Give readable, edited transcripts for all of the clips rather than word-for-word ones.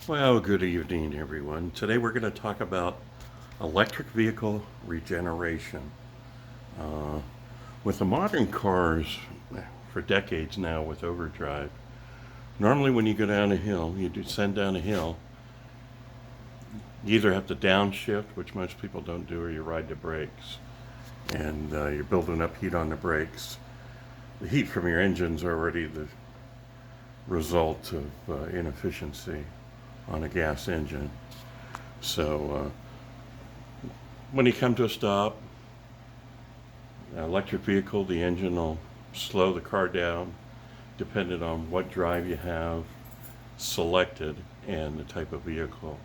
Well, good evening, everyone. Today we're going to talk about electric vehicle regeneration. Uh, with the modern cars, for decades now with overdrive, normally when you go down a hill, you descend down a hill, you either have to downshift, which most people don't do, or you ride the brakes. And you're building up heat on the brakes. The heat from your engine's already the result of inefficiency on a gas engine. So when you come to a stop, electric vehicle, the engine will slow the car down depending on what drive you have selected and the type of vehicle.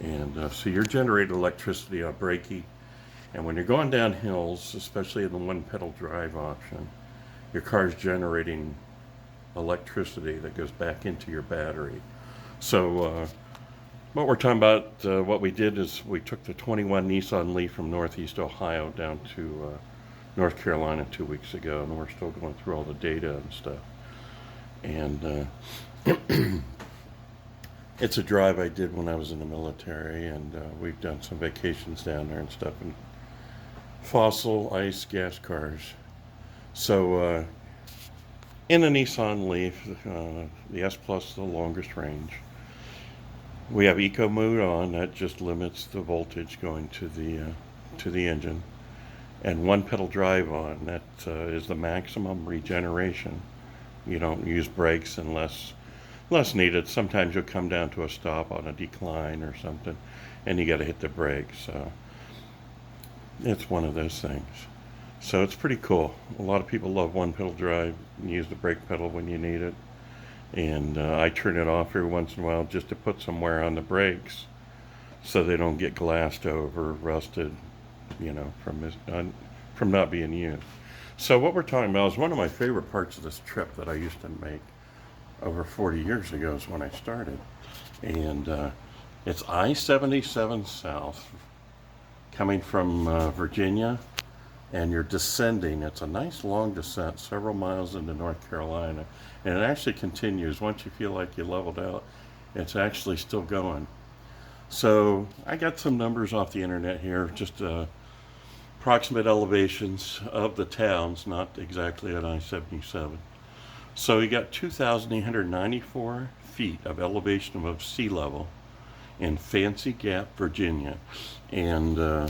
And so you're generating electricity on braking. And when you're going down hills, especially in the one pedal drive option, your car's generating electricity that goes back into your battery. So what we're talking about, what we did is we took the 21 Nissan Leaf from Northeast Ohio down to North Carolina 2 weeks ago, and we're still going through all the data and stuff. And it's a drive I did when I was in the military, and we've done some vacations down there and stuff, and fossil, ice, gas cars. So in the Nissan Leaf, the S Plus, the longest range. We have eco mode on, that just limits the voltage going to the engine, and one pedal drive on, that is the maximum regeneration. You don't use brakes unless needed. Sometimes you'll come down to a stop on a decline or something, and you got to hit the brakes. So it's one of those things. So it's pretty cool. A lot of people love one pedal drive and use the brake pedal when you need it. And I turn it off every once in a while just to put some wear on the brakes so they don't get glassed over, rusted, from not being used. So what we're talking about is one of my favorite parts of this trip that I used to make over 40 years ago is when I started. And it's I-77 South coming from Virginia, and you're descending. It's a nice long descent, several miles into North Carolina. And it actually continues. Once you feel like you leveled out, it's actually still going. So I got some numbers off the internet here, just approximate elevations of the towns, not exactly at I-77. So you got 2,894 feet of elevation above sea level in Fancy Gap, Virginia. And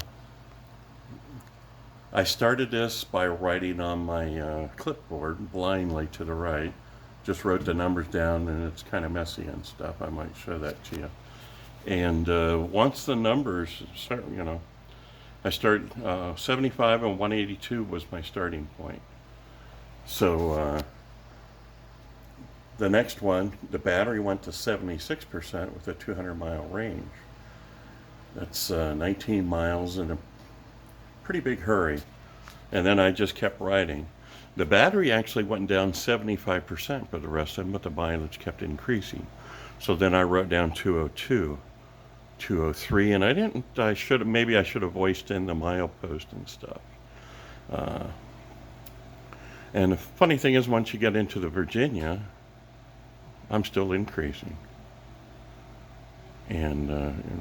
I started this by writing on my clipboard blindly to the right. Just wrote the numbers down, and it's kind of messy and stuff. I might show that to you. And once the numbers start, I started 75 and 182 was my starting point. So the next one, the battery went to 76% with a 200-mile range. That's 19 miles in a pretty big hurry. And then I just kept riding. The battery actually went down 75% for the rest of them, but the mileage kept increasing. So then I wrote down 202, 203, and I should have voiced in the milepost and stuff. And the funny thing is, once you get into the Virginia, I'm still increasing. And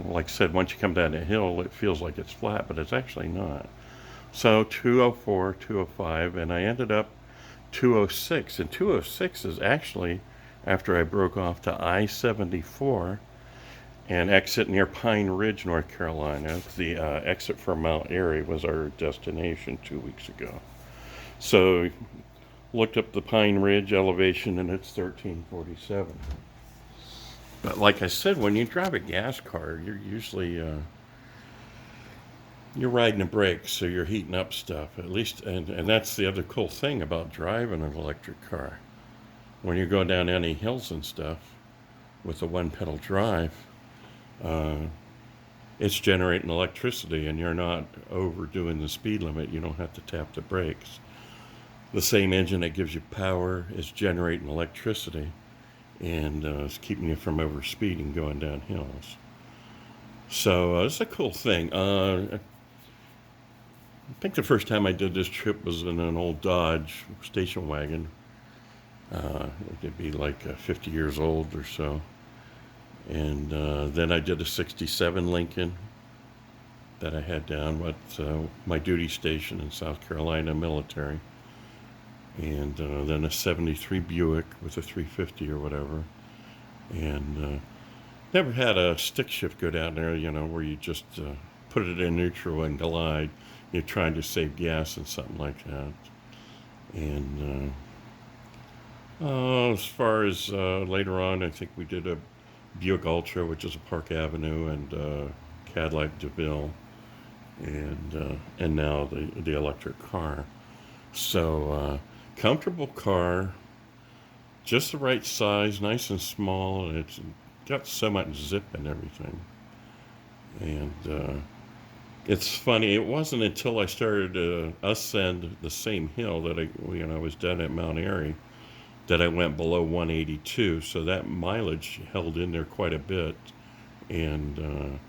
like I said, once you come down the hill, it feels like it's flat, but it's actually not. So 204, 205, and I ended up 206. And 206 is actually after I broke off to I-74 and exit near Pine Ridge, North Carolina. The exit for Mount Airy was our destination 2 weeks ago. So looked up the Pine Ridge elevation, and it's 1347. But like I said, when you drive a gas car, you're usually you're riding the brakes, so you're heating up stuff. At least, and that's the other cool thing about driving an electric car. When you go down any hills and stuff with a one pedal drive, it's generating electricity, and you're not overdoing the speed limit. You don't have to tap the brakes. The same engine that gives you power is generating electricity, and it's keeping you from overspeeding going down hills. So it's a cool thing. I think the first time I did this trip was in an old Dodge station wagon. It'd be like 50 years old or so. And then I did a 67 Lincoln that I had down at my duty station in South Carolina military. And then a 73 Buick with a 350 or whatever. And never had a stick shift go down there, where you just put it in neutral and glide. You're trying to save gas and something like that. And as far as later on, I think we did a Buick Ultra, which is a Park Avenue, and Cadillac DeVille, and now the electric car. So comfortable car, just the right size, nice and small, and it's got so much zip and everything. And it's funny. It wasn't until I started to ascend the same hill that I was down at Mount Airy, that I went below 182. So that mileage held in there quite a bit, and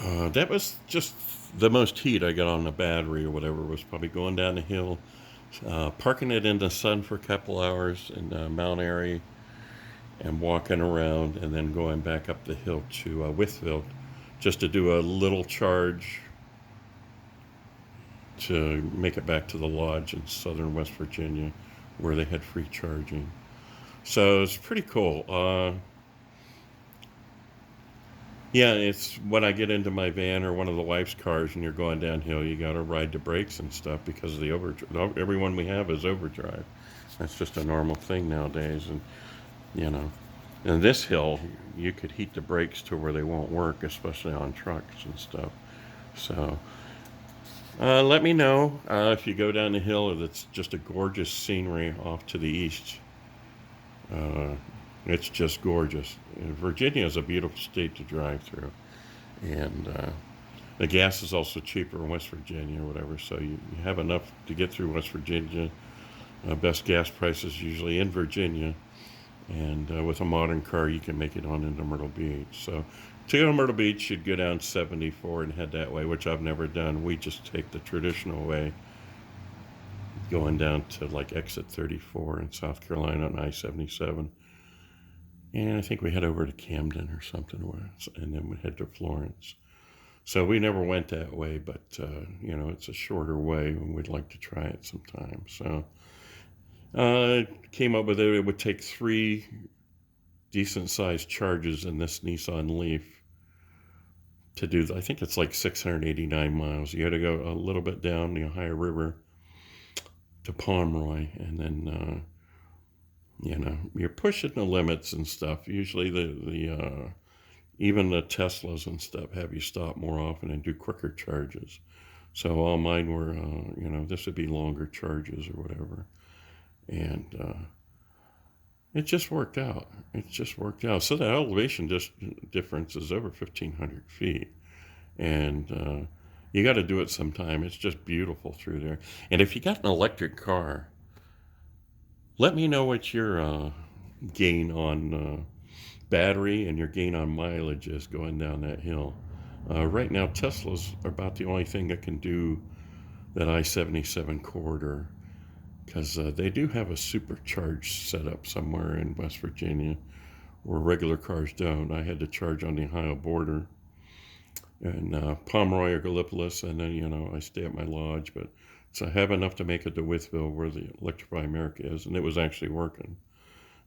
that was just the most heat I got on the battery or whatever. Was probably going down the hill, parking it in the sun for a couple hours in Mount Airy, and walking around, and then going back up the hill to Withfield, just to do a little charge to make it back to the lodge in southern West Virginia, where they had free charging. So it's pretty cool. Yeah, it's when I get into my van or one of the wife's cars and you're going downhill, you got to ride the brakes and stuff because of the overdrive. Everyone we have is overdrive. That's just a normal thing nowadays. And, you know, in this hill, you could heat the brakes to where they won't work, especially on trucks and stuff. So let me know if you go down the hill, if it's just a gorgeous scenery off to the east. Uh, it's just gorgeous. Virginia is a beautiful state to drive through. And the gas is also cheaper in West Virginia or whatever, so you have enough to get through West Virginia. Best gas prices usually in Virginia. And with a modern car, you can make it on into Myrtle Beach. So to go to Myrtle Beach, you'd go down 74 and head that way, which I've never done. We just take the traditional way, going down to like exit 34 in South Carolina on I-77. And I think we head over to Camden or something, and then we head to Florence. So we never went that way, but, it's a shorter way, and we'd like to try it sometime. So came up with it. It would take 3 decent-sized charges in this Nissan Leaf to do, I think it's like 689 miles. You got to go a little bit down the Ohio River to Pomeroy, and then, you're pushing the limits and stuff. Usually even the Teslas and stuff have you stop more often and do quicker charges. So all mine were, this would be longer charges or whatever. And it just worked out. So the elevation difference is over 1,500 feet. And you got to do it sometime. It's just beautiful through there. And if you got an electric car, let me know what your gain on battery and your gain on mileage is going down that hill. Right now, Teslas are about the only thing that can do that I-77 corridor, because they do have a supercharged setup somewhere in West Virginia where regular cars don't. I had to charge on the Ohio border and Pomeroy or Gallipolis, and then, I stay at my lodge. But so I have enough to make it to Withville, where the Electrify America is, and it was actually working.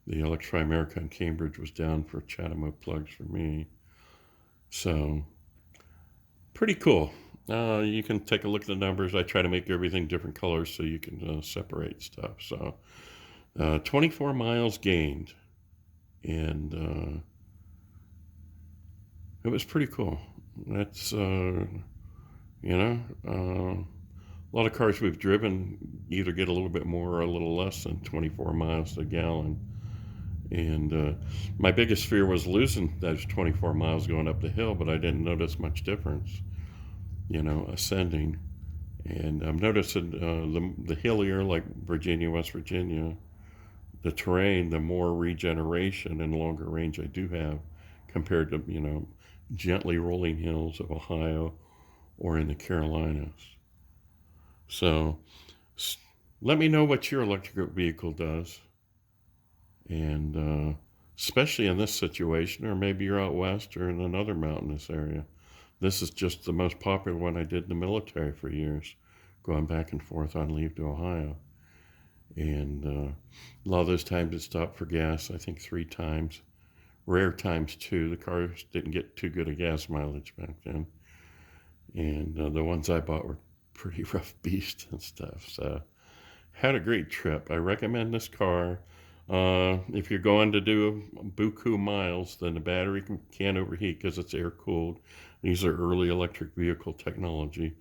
The Electrify America in Cambridge was down for Chatham plugs for me. So pretty cool. You can take a look at the numbers. I try to make everything different colors so you can separate stuff. So 24 miles gained, and it was pretty cool. That's, a lot of cars we've driven either get a little bit more or a little less than 24 miles to a gallon. And my biggest fear was losing those 24 miles going up the hill, but I didn't notice much difference, ascending. And I'm noticing the hillier, like Virginia, West Virginia, the terrain, the more regeneration and longer range I do have compared to, gently rolling hills of Ohio or in the Carolinas. So let me know what your electric vehicle does. And especially in this situation, or maybe you're out west or in another mountainous area. This is just the most popular one I did in the military for years, going back and forth on leave to Ohio. And a lot of those times it stopped for gas, I think 3 times. Rare times 2. The cars didn't get too good a gas mileage back then. And the ones I bought were pretty rough beasts and stuff. So had a great trip. I recommend this car. If you're going to do buku miles, then the battery can overheat because it's air cooled. These are early electric vehicle technology.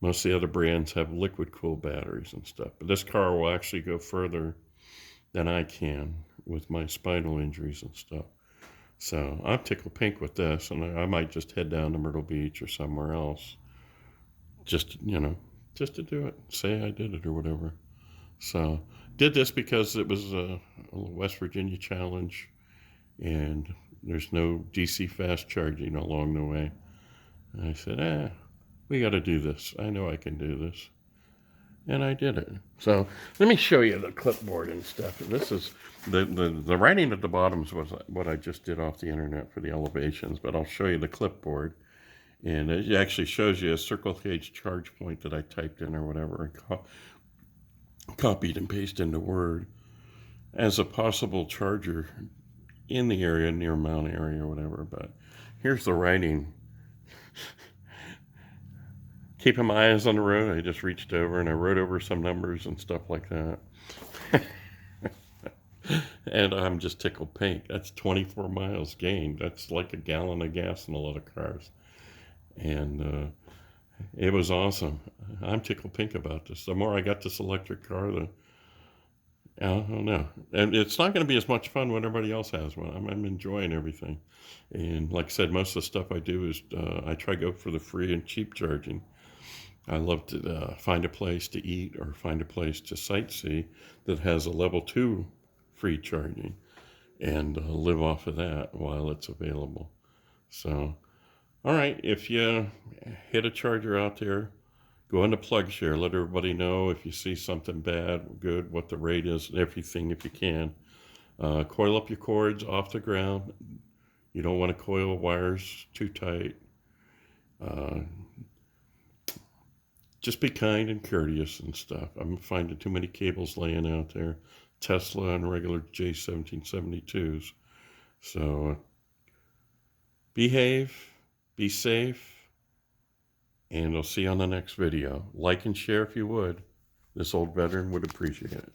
Most of the other brands have liquid cooled batteries and stuff. But this car will actually go further than I can with my spinal injuries and stuff. So I'm tickled pink with this, and I might just head down to Myrtle Beach or somewhere else just, just to do it, say I did it or whatever. So did this because it was a West Virginia challenge, and there's no DC fast charging along the way. And I said, we got to do this. I know I can do this. And I did it. So let me show you the clipboard and stuff. This is the writing at the bottoms was what I just did off the internet for the elevations, but I'll show you the clipboard. And it actually shows you a circle cage charge point that I typed in or whatever and copied and pasted into Word as a possible charger in the area, near Mount area or whatever. But here's the writing. Keeping my eyes on the road, I just reached over and I wrote over some numbers and stuff like that. And I'm just tickled pink. That's 24 miles gained. That's like a gallon of gas in a lot of cars. And it was awesome. I'm tickled pink about this. The more I got this electric car, I don't know. And it's not going to be as much fun when everybody else has one. I'm enjoying everything. And like I said, most of the stuff I do is I try to go for the free and cheap charging. I love to find a place to eat or find a place to sightsee that has a level 2 free charging and live off of that while it's available. So, all right, if you hit a charger out there, go into PlugShare. Let everybody know if you see something bad, good, what the rate is, everything if you can. Coil up your cords off the ground. You don't want to coil wires too tight. Just be kind and courteous and stuff. I'm finding too many cables laying out there. Tesla and regular J1772s. So behave, be safe, and I'll see you on the next video. Like and share if you would. This old veteran would appreciate it.